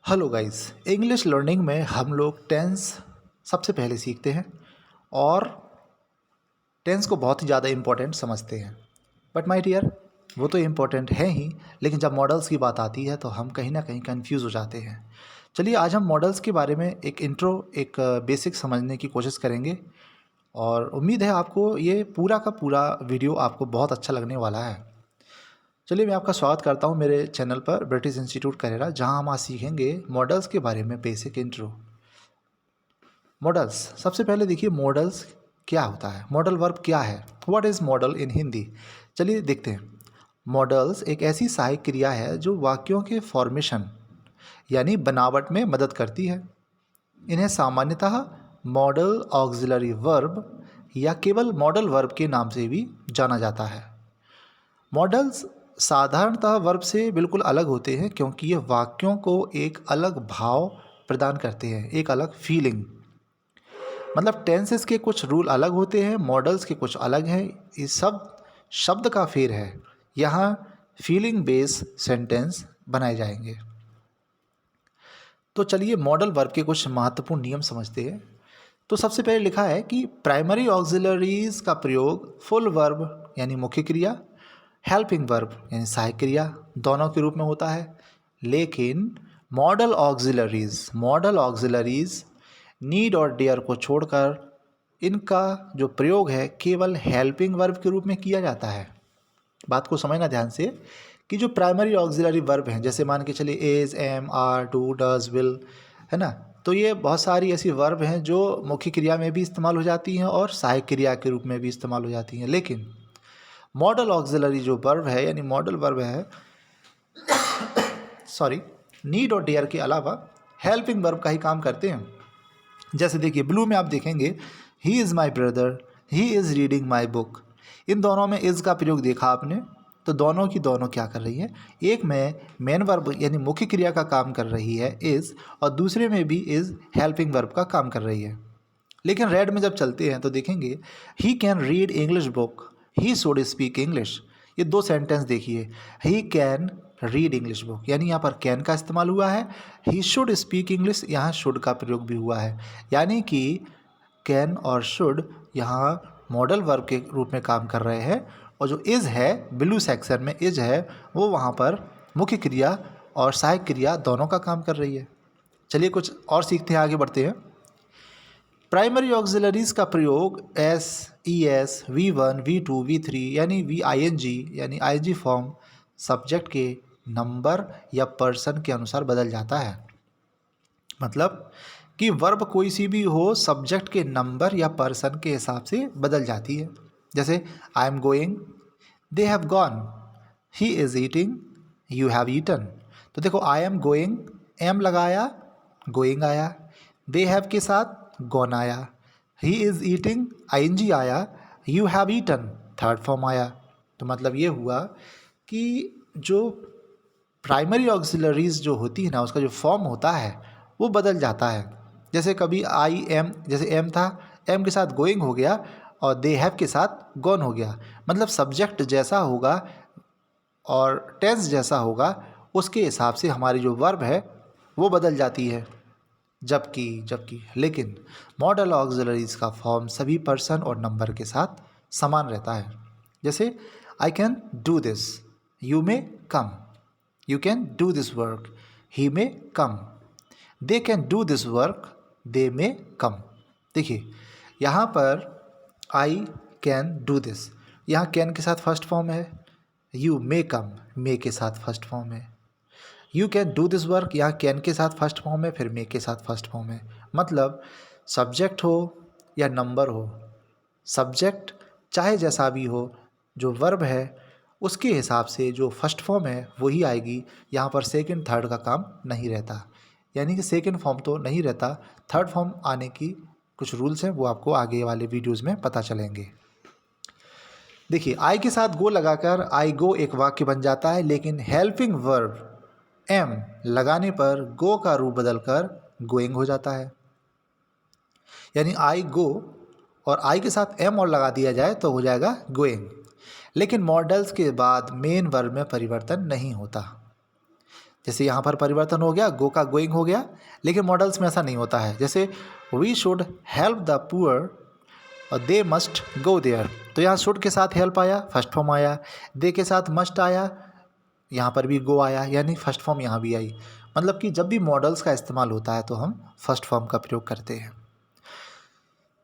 Hello guys. English learning में हम लोग टेंस सबसे पहले सीखते हैं और टेंस को बहुत ही ज़्यादा इम्पोर्टेंट समझते हैं। बट माय डियर, वो तो इम्पोर्टेंट है ही, लेकिन जब मॉडल्स की बात आती है तो हम कहीं ना कहीं कंफ्यूज हो जाते हैं। चलिए आज हम मॉडल्स के बारे में एक बेसिक समझने की कोशिश करेंगे और उम्मीद है आपको ये पूरा का पूरा वीडियो आपको बहुत अच्छा लगने वाला है। चलिए मैं आपका स्वागत करता हूँ मेरे चैनल पर ब्रिटिश इंस्टीट्यूट करेरा, जहाँ हम आज सीखेंगे मॉडल्स के बारे में बेसिक इंट्रो। मॉडल्स, सबसे पहले देखिए मॉडल्स क्या होता है, मॉडल वर्ब क्या है, व्हाट इज़ मॉडल इन हिंदी। चलिए देखते हैं। मॉडल्स एक ऐसी सहायक क्रिया है जो वाक्यों के फॉर्मेशन यानी बनावट में मदद करती है। इन्हें सामान्यतः मॉडल ऑक्सिलरी वर्ब या केवल मॉडल वर्ब के नाम से भी जाना जाता है। मॉडल्स साधारणतः वर्ब से बिल्कुल अलग होते हैं क्योंकि ये वाक्यों को एक अलग भाव प्रदान करते हैं, एक अलग फीलिंग। मतलब टेंसेस के कुछ रूल अलग होते हैं, मॉडल्स के कुछ अलग हैं। ये सब शब्द का फेर है। यहाँ फीलिंग बेस सेंटेंस बनाए जाएंगे। तो चलिए मॉडल वर्ब के कुछ महत्वपूर्ण नियम समझते हैं। तो सबसे पहले लिखा है कि प्राइमरी ऑक्सिलरीज का प्रयोग फुल वर्ब यानी मुख्य क्रिया, हेल्पिंग वर्ब यानी सहायक क्रिया दोनों के रूप में होता है। लेकिन मॉडल ऑक्सिलरीज नीड और डेयर को छोड़कर इनका जो प्रयोग है केवल हेल्पिंग वर्ब के रूप में किया जाता है। बात को समझना ध्यान से कि जो प्राइमरी ऑक्सिलरी वर्ब हैं, जैसे मान के चलिए is, am, are, do, does, will, है ना, तो ये बहुत सारी ऐसी वर्ब हैं जो मुख्य क्रिया में भी इस्तेमाल हो जाती हैं और सहायक क्रिया के रूप में भी इस्तेमाल हो जाती हैं। लेकिन मॉडल ऑक्सिलरी जो वर्ब है यानी मॉडल वर्ब है नीड और डेयर के अलावा हेल्पिंग वर्ब का ही काम करते हैं। जैसे देखिए ब्लू में आप देखेंगे he is my brother, he is reading my book. इन दोनों में इज़ का प्रयोग देखा आपने, तो दोनों की दोनों क्या कर रही है, एक में मेन वर्ब यानी मुख्य क्रिया का काम कर रही है इज़, और दूसरे में भी इज़ हेल्पिंग वर्ब का काम कर रही है। लेकिन रेड में जब चलते हैं तो देखेंगे he can read English book, he should speak English. ये दो सेंटेंस देखिए, he can read English book यानी यहाँ पर कैन का इस्तेमाल हुआ है, ही शुड स्पीक इंग्लिश यहाँ शुड का प्रयोग भी हुआ है। यानी कि कैन और शुड यहाँ मॉडल वर्ब के रूप में काम कर रहे हैं, और जो इज़ है ब्लू सेक्शन में इज़ है वो वहाँ पर मुख्य क्रिया और सहायक क्रिया दोनों का काम कर रही है। चलिए कुछ और सीखते हैं, आगे बढ़ते हैं। प्राइमरी ऑक्सिलरीज का प्रयोग S, E S, V1, V2, V3 यानी VING यानी IG फॉर्म सब्जेक्ट के नंबर या पर्सन के अनुसार बदल जाता है। मतलब कि वर्ब कोई सी भी हो सब्जेक्ट के नंबर या पर्सन के हिसाब से बदल जाती है। जैसे I am going, they have gone, he is eating, you have eaten. तो देखो आई एम गोइंग, एम लगाया, गोइंग आया, दे हैव के साथ गॉन आया, ही इज़ ईटिंग ING आया, you have eaten third form आया। तो मतलब ये हुआ कि जो प्राइमरी ऑक्सिलरीज जो होती है ना उसका जो फॉर्म होता है वो बदल जाता है। जैसे कभी आई एम, जैसे एम था, एम के साथ गोइंग हो गया और दे हैव के साथ गॉन हो गया। मतलब सब्जेक्ट जैसा होगा और टेंस जैसा होगा उसके हिसाब से हमारी जो वर्ब है वो बदल जाती है। जबकि लेकिन मॉडल ऑक्सिलरीज का फॉर्म सभी पर्सन और नंबर के साथ समान रहता है। जैसे I can do this, you may come, you can do this work, he may come, they can do this work, they may come. देखिए यहाँ पर आई कैन डू दिस, यहाँ कैन के साथ फर्स्ट फॉर्म है, यू मे कम मे के साथ first form है, you can do this work यहाँ कैन के साथ फर्स्ट फॉर्म है, फिर मे के साथ फर्स्ट फॉर्म है। मतलब सब्जेक्ट हो या नंबर हो, सब्जेक्ट चाहे जैसा भी हो, जो वर्ब है उसके हिसाब से जो फर्स्ट फॉर्म है वही आएगी। यहाँ पर सेकंड थर्ड का काम नहीं रहता, यानी कि सेकंड फॉर्म तो नहीं रहता, थर्ड फॉर्म आने की कुछ रूल्स हैं वो आपको आगे वाले वीडियोज़ में पता चलेंगे। देखिए आई के साथ गो लगाकर आई गो एक वाक्य बन जाता है, लेकिन हेल्पिंग वर्ब एम लगाने पर गो का रूप बदलकर गोइंग हो जाता है। यानी आई गो और आई के साथ एम और लगा दिया जाए तो हो जाएगा गोइंग। लेकिन मॉडल्स के बाद मेन वर्ब में परिवर्तन नहीं होता। जैसे यहाँ पर परिवर्तन हो गया, गो का गोइंग हो गया, लेकिन मॉडल्स में ऐसा नहीं होता है। जैसे we should help the poor और दे मस्ट गो देयर, तो यहाँ शुड के साथ हेल्प आया, फर्स्ट फॉर्म आया, दे के साथ मस्ट आया, यहाँ पर भी गो आया, यानी फर्स्ट फॉर्म यहाँ भी आई। मतलब कि जब भी मॉडल्स का इस्तेमाल होता है तो हम फर्स्ट फॉर्म का प्रयोग करते हैं।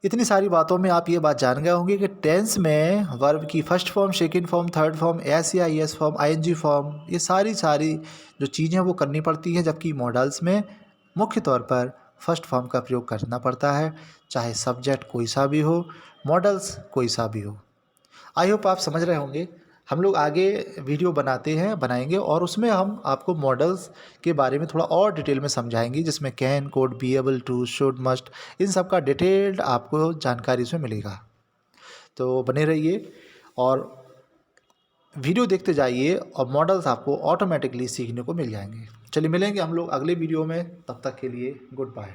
इतनी सारी बातों में आप ये बात जान गए होंगे कि टेंस में वर्ब की first form, second form, third form, S या एस फॉर्म, आईएनजी फॉर्म, ये सारी जो चीज़ें वो करनी पड़ती हैं, जबकि मॉडल्स में मुख्य तौर पर फर्स्ट फॉर्म का प्रयोग करना पड़ता है, चाहे सब्जेक्ट कोई सा भी हो, मॉडल्स कोई सा भी हो। आई होप आप समझ रहे होंगे। हम लोग आगे वीडियो बनाएंगे और उसमें हम आपको मॉडल्स के बारे में थोड़ा और डिटेल में समझाएंगे, जिसमें can, could, be able to, should, must, इन सब का डिटेल्ड आपको जानकारी इसमें मिलेगा। तो बने रहिए और वीडियो देखते जाइए और मॉडल्स आपको ऑटोमेटिकली सीखने को मिल जाएंगे। चलिए मिलेंगे हम लोग अगले वीडियो में, तब तक के लिए गुड बाय।